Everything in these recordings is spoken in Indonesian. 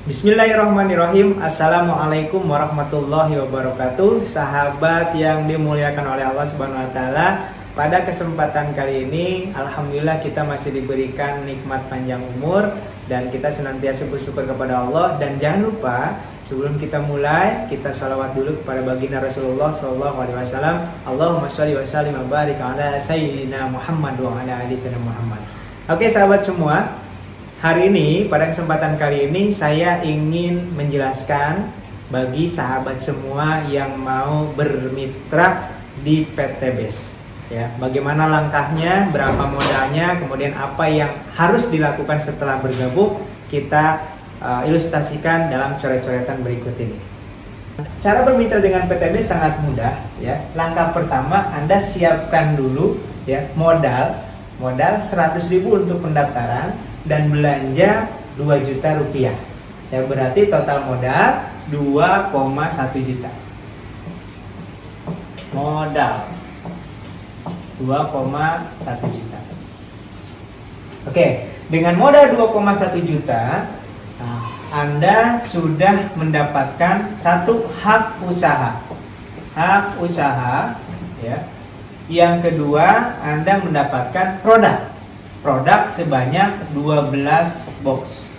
Bismillahirrahmanirrahim. Assalamualaikum warahmatullahi wabarakatuh. Sahabat yang dimuliakan oleh Allah Subhanahu wa taala, pada kesempatan kali ini alhamdulillah kita masih diberikan nikmat panjang umur dan kita senantiasa bersyukur kepada Allah. Dan jangan lupa sebelum kita mulai, kita sholawat dulu kepada baginda Rasulullah SAW. Allahumma sholli wa sallim wa barik ala sayyidina Muhammad wa ala ali sayyidina Muhammad. Oke sahabat semua, hari ini, pada kesempatan kali ini saya ingin menjelaskan bagi sahabat semua yang mau bermitra di PT BES. Ya, bagaimana langkahnya, berapa modalnya, kemudian apa yang harus dilakukan setelah bergabung, kita ilustrasikan dalam coret-coretan berikut ini. Cara bermitra dengan PT BES sangat mudah. Ya. Langkah pertama, Anda siapkan dulu ya modal 100.000 untuk pendaftaran dan belanja 2 juta rupiah. Ya, berarti total modal 2,1 juta. Modal 2,1 juta. Oke, dengan modal 2,1 juta, Anda sudah mendapatkan satu hak usaha. Hak usaha ya. Yang kedua, Anda mendapatkan produk sebanyak 12 box.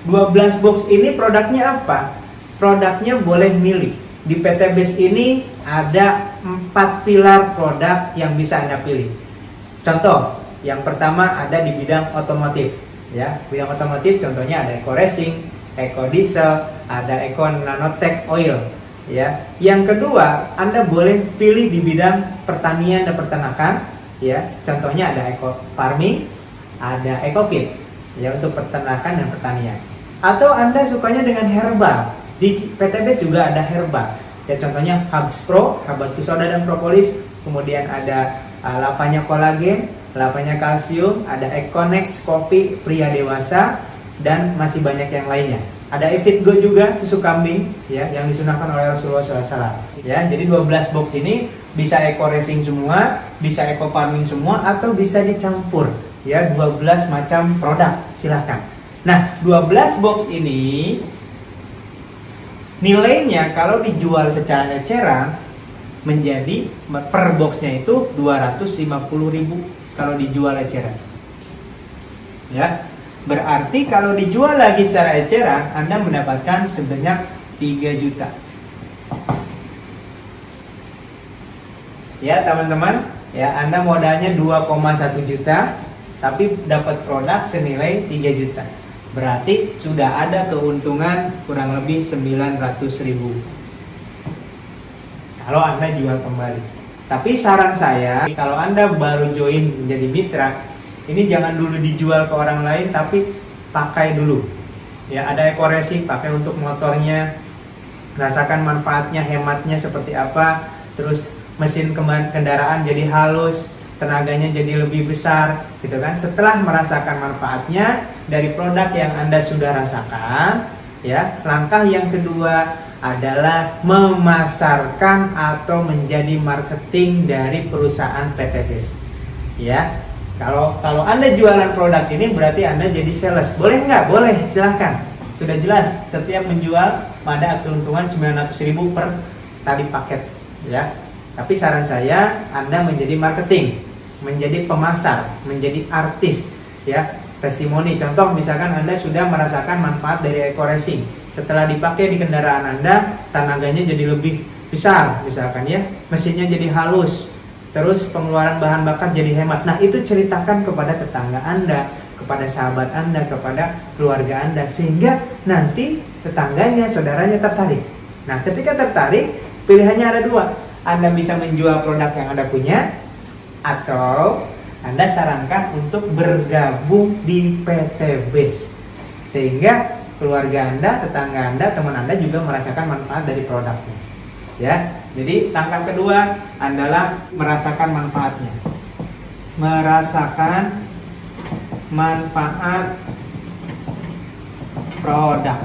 12 box ini produknya apa? Produknya boleh milih. Di PT BES ini ada 4 pilar produk yang bisa Anda pilih. Contoh, yang pertama ada di bidang otomotif. Ya, bidang otomotif contohnya ada Eco Racing, Eco Diesel, ada Eco Nanotech Oil. Ya, yang kedua Anda boleh pilih di bidang pertanian dan peternakan. Ya, contohnya ada Eco Farming, ada Eco Feed, ya untuk peternakan dan pertanian. Atau Anda sukanya dengan herbal, di PT BES juga ada herbal. Ya, contohnya Hubs Pro, Habatus Soda dan Propolis, kemudian ada lavanya kolagen, lavanya kalsium, ada Econex kopi pria dewasa, dan masih banyak yang lainnya. Ada Evit Go juga, susu kambing ya yang disunahkan oleh Rasulullah SAW. Ya, jadi 12 box ini bisa Eco Racing semua, bisa Eco Farming semua, atau bisa dicampur ya 12 macam produk, silahkan. Nah, 12 box ini nilainya kalau dijual secara eceran menjadi per boxnya itu 250.000 kalau dijual eceran. Ya. Berarti kalau dijual lagi secara eceran, Anda mendapatkan sebanyak 3 juta. Ya teman-teman, ya Anda modalnya 2,1 juta, tapi dapat produk senilai 3 juta. Berarti sudah ada keuntungan kurang lebih 900.000. Kalau Anda jual kembali. Tapi saran saya, kalau Anda baru join menjadi mitra, ini jangan dulu dijual ke orang lain, tapi pakai dulu. Ya, ada Eco Racing, pakai untuk motornya, rasakan manfaatnya, hematnya seperti apa. Terus mesin kendaraan jadi halus, tenaganya jadi lebih besar, gitu kan. Setelah merasakan manfaatnya dari produk yang Anda sudah rasakan, ya, langkah yang kedua adalah memasarkan atau menjadi marketing dari perusahaan PT BES. Ya. Kalau Anda jualan produk ini berarti Anda jadi sales. Boleh nggak? Boleh, silahkan. Sudah jelas, setiap menjual ada keuntungan 900.000 per tali paket. Ya. Tapi saran saya, Anda menjadi marketing, menjadi pemasar, menjadi artis. Ya. Testimoni, contoh misalkan Anda sudah merasakan manfaat dari Eco Racing. Setelah dipakai di kendaraan Anda, tenaganya jadi lebih besar, misalkan ya. Mesinnya jadi halus. Terus pengeluaran bahan bakar jadi hemat. Nah, itu ceritakan kepada tetangga Anda, kepada sahabat Anda, kepada keluarga Anda, sehingga nanti tetangganya, saudaranya tertarik. Nah, ketika tertarik, pilihannya ada 2. Anda bisa menjual produk yang Anda punya, atau Anda sarankan untuk bergabung di PT BES, sehingga keluarga Anda, tetangga Anda, teman Anda juga merasakan manfaat dari produknya. Ya, jadi langkah kedua adalah merasakan manfaatnya. Merasakan manfaat produk.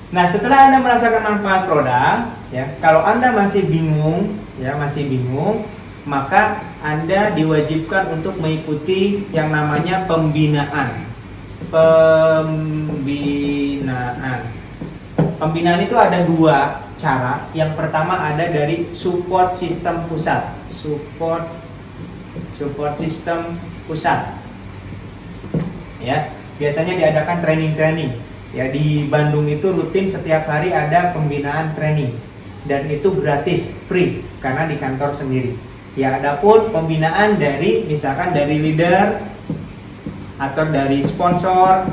Nah, setelah Anda merasakan manfaat produk, ya, kalau Anda masih bingung, maka Anda diwajibkan untuk mengikuti yang namanya pembinaan. Pembinaan itu ada dua cara. Yang pertama ada dari support sistem pusat. Support sistem pusat. Ya, biasanya diadakan training. Ya, di Bandung itu rutin setiap hari ada pembinaan training. Dan itu gratis, free, karena di kantor sendiri. Ya, adapun pembinaan dari misalkan dari leader atau dari sponsor,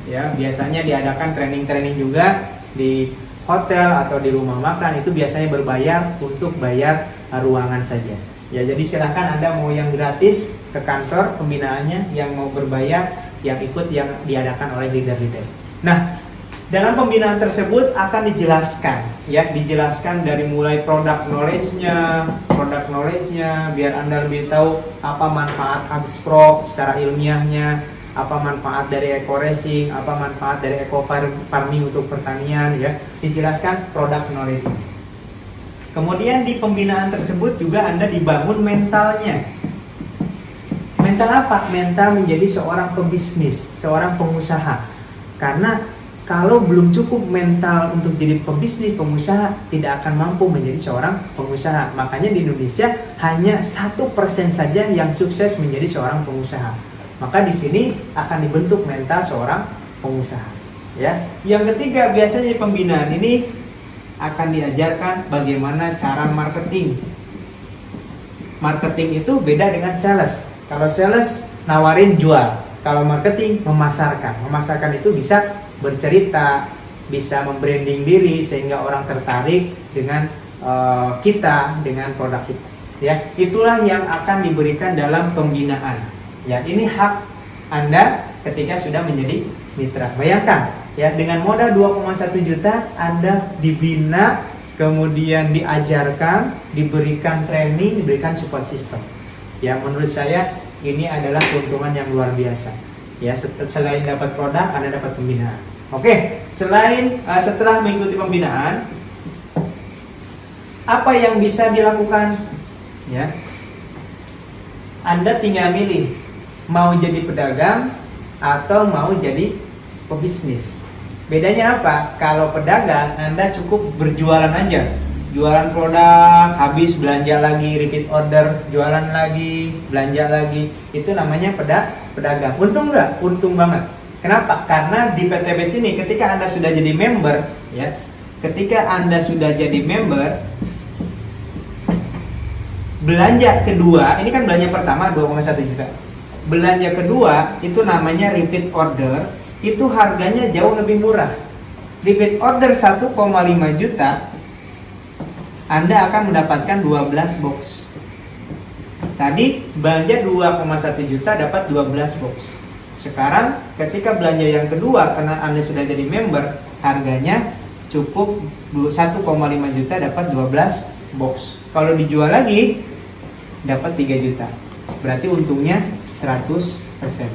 ya biasanya diadakan training juga di hotel atau di rumah makan, itu biasanya berbayar untuk bayar ruangan saja. Ya, jadi silahkan Anda mau yang gratis ke kantor pembinaannya, yang mau berbayar yang ikut yang diadakan oleh leader-leader. Nah, dalam pembinaan tersebut akan dijelaskan dari mulai product knowledge-nya, biar Anda lebih tahu apa manfaat Agspro secara ilmiahnya, apa manfaat dari eco racing, apa manfaat dari eco farming untuk pertanian, ya, dijelaskan product knowledge. Kemudian di pembinaan tersebut juga Anda dibangun mentalnya. Mental apa? Mental menjadi seorang pebisnis, seorang pengusaha. Karena kalau belum cukup mental untuk jadi pebisnis, pengusaha, tidak akan mampu menjadi seorang pengusaha. Makanya di Indonesia hanya 1% saja yang sukses menjadi seorang pengusaha. Maka di sini akan dibentuk mental seorang pengusaha. Ya. Yang ketiga, biasanya di pembinaan ini akan diajarkan bagaimana cara marketing. Marketing itu beda dengan sales. Kalau sales nawarin jual, kalau marketing memasarkan. Memasarkan itu bisa bercerita, bisa membranding diri sehingga orang tertarik dengan kita, dengan produk kita. Ya, itulah yang akan diberikan dalam pembinaan. Ya, ini hak Anda ketika sudah menjadi mitra. Bayangkan, ya, dengan modal 2,1 juta Anda dibina, kemudian diajarkan, diberikan training, diberikan support system. Ya, menurut saya ini adalah keuntungan yang luar biasa. Ya, selain dapat produk, Anda dapat pembinaan. Oke, setelah mengikuti pembinaan, apa yang bisa dilakukan? Ya, Anda tinggal milih mau jadi pedagang atau mau jadi pebisnis. Bedanya apa? Kalau pedagang, Anda cukup berjualan aja. Jualan produk, habis belanja lagi, repeat order, jualan lagi, belanja lagi. Itu namanya pedagang. Untung nggak? Untung banget. Kenapa? Karena di PTBS ini ketika Anda sudah jadi member, ya, belanja kedua, ini kan belanja pertama 2,1 juta. Belanja kedua itu namanya repeat order, itu harganya jauh lebih murah. Repeat order 1,5 juta, Anda akan mendapatkan 12 box. Tadi belanja 2,1 juta dapat 12 box. Sekarang ketika belanja yang kedua, karena Anda sudah jadi member, harganya cukup 1,5 juta dapat 12 box. Kalau dijual lagi dapat 3 juta. Berarti untungnya 100%.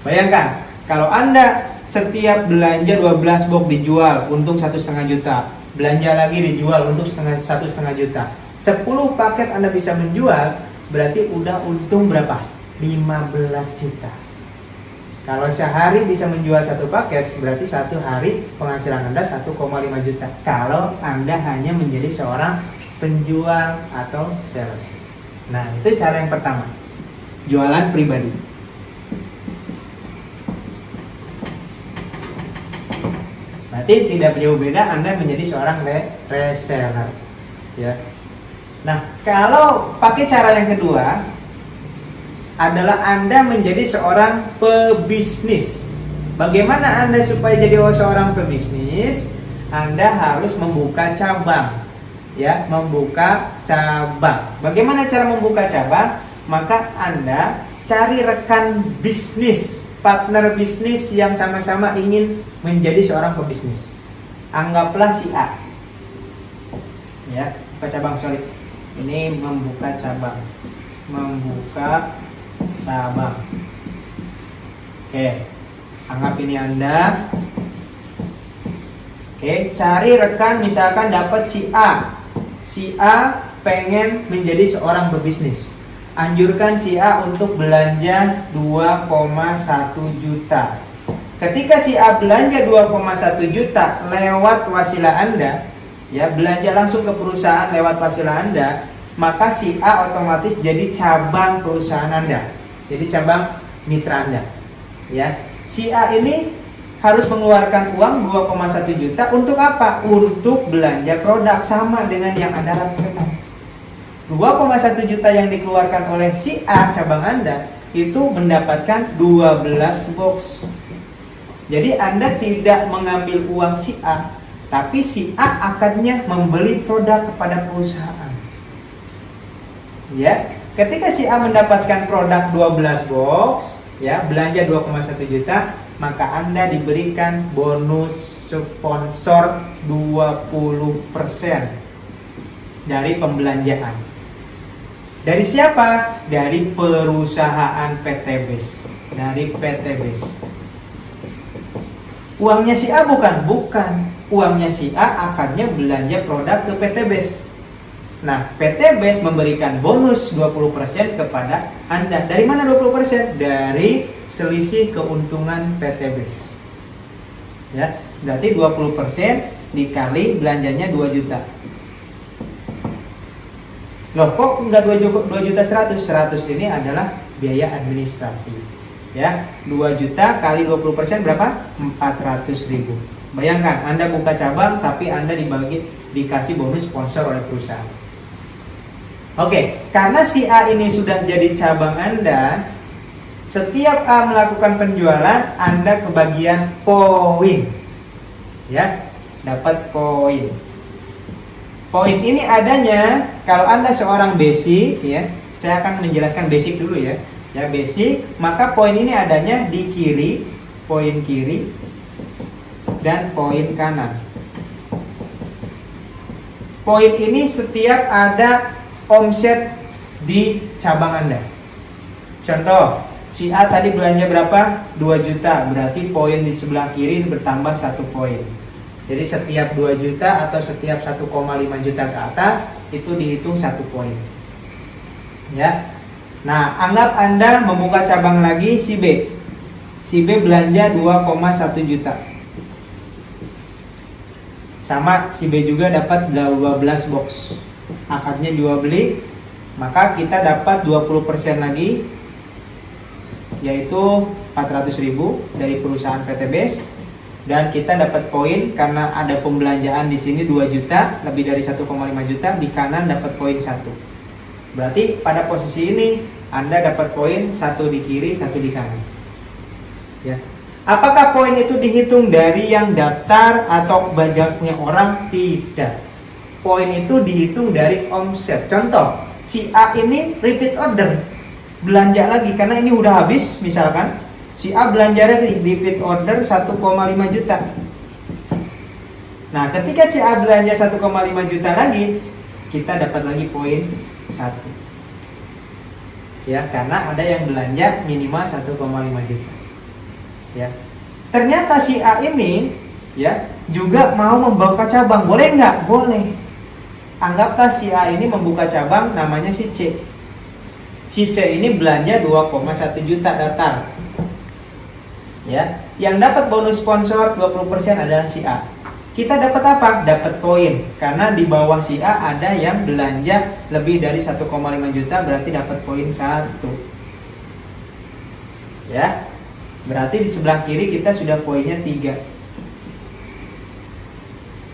Bayangkan, kalau Anda setiap belanja 12 box dijual, untung 1,5 juta. Belanja lagi dijual, untung 1,5 juta. 10 paket Anda bisa menjual, berarti udah untung berapa? 15 juta. Kalau sehari bisa menjual 1 paket, berarti 1 hari penghasilan Anda 1,5 juta. Kalau Anda hanya menjadi seorang penjual atau sales. Nah, itu cara yang pertama. Jualan pribadi. Berarti tidak jauh beda Anda menjadi seorang reseller. Ya. Nah, kalau pakai cara yang kedua adalah Anda menjadi seorang pebisnis. Bagaimana Anda supaya jadi seorang pebisnis? Anda harus membuka cabang. Ya, membuka cabang. Bagaimana cara membuka cabang? Maka Anda cari rekan bisnis, partner bisnis yang sama-sama ingin menjadi seorang pebisnis. Anggaplah si A. Ya, buka cabang, sorry. Ini membuka cabang. Membuka cabang. Oke, anggap ini Anda. Oke, cari rekan, misalkan dapat si A. Si A pengen menjadi seorang berbisnis. Anjurkan si A untuk belanja 2,1 juta. Ketika si A belanja 2,1 juta lewat wasilah Anda, ya, belanja langsung ke perusahaan lewat wasilah Anda, maka si A otomatis jadi cabang perusahaan Anda. Jadi cabang mitra Anda. Ya. Si A ini harus mengeluarkan uang 2,1 juta untuk apa? Untuk belanja produk, sama dengan yang Anda rasakan. 2,1 juta yang dikeluarkan oleh si A cabang Anda itu mendapatkan 12 box. Jadi Anda tidak mengambil uang si A, tapi si A akannya membeli produk kepada perusahaan. Ya, ketika si A mendapatkan produk 12 box, ya, belanja 2,1 juta, maka Anda diberikan bonus sponsor 20% dari pembelanjaan. Dari siapa? Dari perusahaan PT BES. Dari PT BES. Uangnya si A bukan? Bukan. Uangnya si A akannya belanja produk ke PT BES. Nah, PT BES memberikan bonus 20% kepada Anda. Dari mana 20%? Dari selisih keuntungan PT BES. Ya, berarti 20% dikali belanjanya 2 juta. Loh, kok enggak 2 juta 100? 100 ini adalah biaya administrasi. Ya, 2 juta kali 20% berapa? 400.000. Bayangkan, Anda buka cabang tapi Anda dikasih bonus sponsor oleh perusahaan. Oke, karena si A ini sudah jadi cabang Anda, setiap A melakukan penjualan, Anda kebagian poin. Ya, dapat poin. Poin ini adanya kalau Anda seorang basic, ya. Saya akan menjelaskan basic dulu ya. Ya, basic, maka poin ini adanya di kiri, poin kiri dan poin kanan. Poin ini setiap ada omset di cabang Anda. Contoh, si A tadi belanja berapa? 2 juta, berarti poin di sebelah kiri bertambah 1 poin. Jadi setiap 2 juta atau setiap 1,5 juta ke atas itu dihitung 1 poin. Ya. Nah, anggap Anda membuka cabang lagi si B. Si B belanja 2,1 juta. Sama si B juga dapat 12 box. Akadnya jual beli, maka kita dapat 20% lagi, yaitu 400.000 dari perusahaan PT BES. Dan kita dapat poin karena ada pembelanjaan di sini 2 juta, lebih dari 1,5 juta, di kanan dapat poin 1. Berarti pada posisi ini Anda dapat poin 1 di kiri, 1 di kanan. Ya. Apakah poin itu dihitung dari yang daftar atau banyaknya orang? Tidak. Poin itu dihitung dari omset. Contoh, si A ini repeat order, belanja lagi karena ini udah habis misalkan. Si A belanja lagi, repeat order 1,5 juta. Nah, ketika si A belanja 1,5 juta lagi, kita dapat lagi poin 1. Ya, karena ada yang belanja minimal 1,5 juta. Ya. Ternyata si A ini, ya, juga mau membuka cabang. Boleh nggak? Boleh. Anggaplah si A ini membuka cabang namanya si C. Si C ini belanja 2,1 juta daftar. Ya, yang dapat bonus sponsor 20% adalah si A. Kita dapat apa? Dapat poin. Karena di bawah si A ada yang belanja lebih dari 1,5 juta, berarti dapat poin 1. Ya. Berarti di sebelah kiri kita sudah poinnya 3.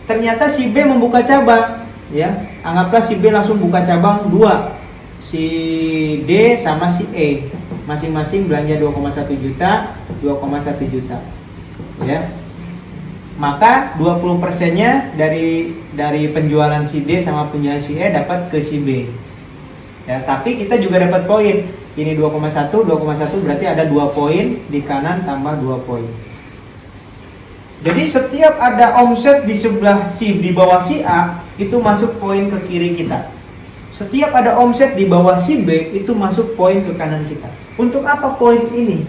Ternyata si B membuka cabang, ya. Anggaplah si B langsung buka cabang 2. Si D sama si E masing-masing belanja 2,1 juta, 2,1 juta. Ya. Maka 20%-nya dari penjualan si D sama penjualan si E dapat ke si B. Ya, tapi kita juga dapat poin. Ini 2,1 berarti ada 2 poin, di kanan tambah 2 poin. Jadi setiap ada omset di sebelah di bawah si A, itu masuk poin ke kiri kita. Setiap ada omset di bawah si B, itu masuk poin ke kanan kita. Untuk apa poin ini?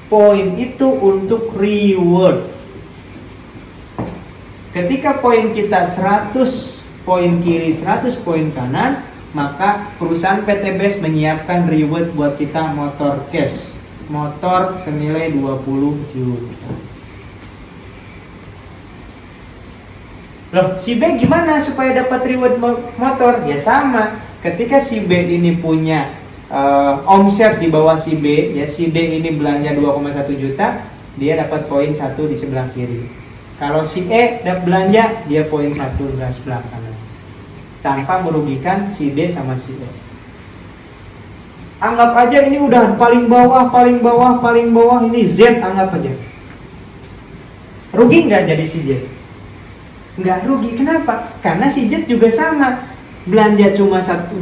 Poin itu untuk reward. Ketika poin kita 100 poin kiri, 100 poin kanan, maka perusahaan PT BEST menyiapkan reward buat kita motor cash. Motor senilai 20 juta. Loh, si B gimana supaya dapat reward motor? Ya sama, ketika si B ini punya omset di bawah si B, ya si D ini belanja 2,1 juta, dia dapat poin 1 di sebelah kiri. Kalau si E dapat belanja, dia poin 1 di sebelah kanan, tanpa merugikan si D sama si E. Anggap aja ini udah paling bawah, ini Z, anggap aja. Rugi nggak jadi si Z? Nggak rugi, kenapa? Karena si Z juga sama, belanja cuma 2,1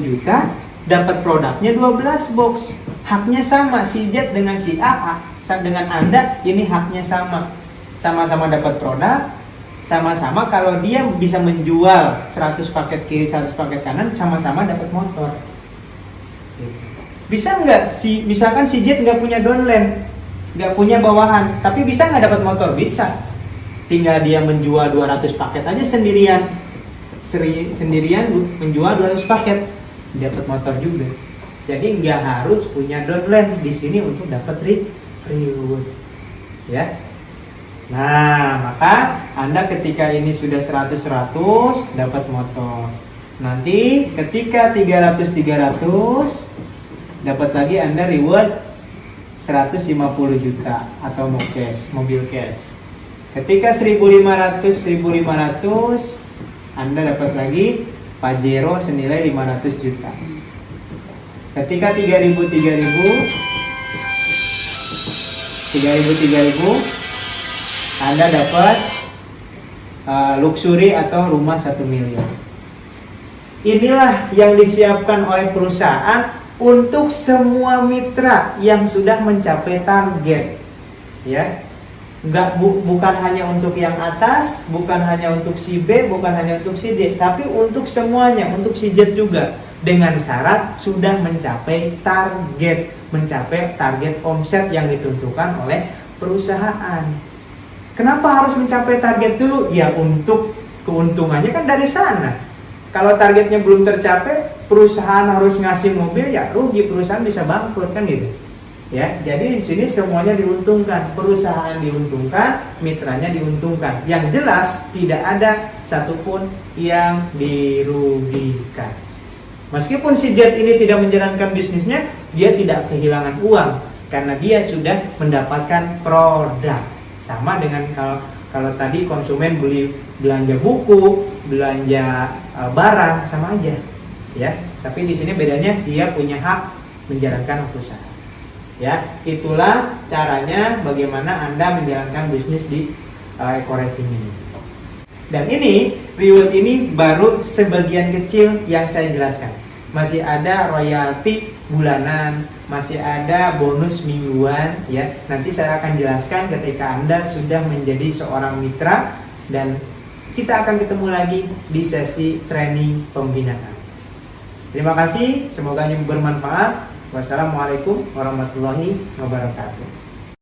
juta, dapat produknya 12 box. Haknya sama, si Z dengan si A, dengan Anda, ini haknya sama. Sama-sama dapat produk, sama-sama kalau dia bisa menjual 100 paket kiri, 100 paket kanan, sama-sama dapat motor. Bisa nggak misalkan si Jet nggak punya downline, nggak punya bawahan, tapi bisa nggak dapat motor? Bisa. Tinggal dia menjual 200 paket aja sendirian menjual 200 paket, dapat motor juga. Jadi nggak harus punya downline di sini untuk dapat reward, ya. Nah, maka Anda ketika ini sudah 100 dapat motor. Nanti ketika 300 dapat lagi Anda reward 150 juta atau mobil cash. Ketika 1500 Anda dapat lagi Pajero senilai 500 juta. Ketika 3000 Anda dapat luxury atau rumah 1 miliar. Inilah yang disiapkan oleh perusahaan untuk semua mitra yang sudah mencapai target, ya. Bukan hanya untuk yang atas, bukan hanya untuk si B, bukan hanya untuk si D, tapi untuk semuanya, untuk si Z juga, dengan syarat sudah mencapai target omset yang ditentukan oleh perusahaan. Kenapa harus mencapai target dulu? Ya untuk keuntungannya kan dari sana. Kalau targetnya belum tercapai, perusahaan harus ngasih mobil, ya rugi, perusahaan bisa bangkrut kan gitu. Ya, jadi di sini semuanya diuntungkan, perusahaan diuntungkan, mitranya diuntungkan. Yang jelas tidak ada satupun yang dirugikan. Meskipun si Jet ini tidak menjalankan bisnisnya, dia tidak kehilangan uang karena dia sudah mendapatkan produk. Sama dengan kalau tadi konsumen belanja buku, belanja barang, sama aja, ya. Tapi di sini bedanya dia punya hak menjalankan usaha. Ya, itulah caranya bagaimana Anda menjalankan bisnis di Eco-Racing ini. Dan ini reward ini baru sebagian kecil yang saya jelaskan. Masih ada royalti bulanan, masih ada bonus mingguan, ya. Nanti saya akan jelaskan ketika Anda sudah menjadi seorang mitra, dan kita akan ketemu lagi di sesi training pembinaan. Terima kasih, semoga ini bermanfaat. Wassalamualaikum warahmatullahi wabarakatuh.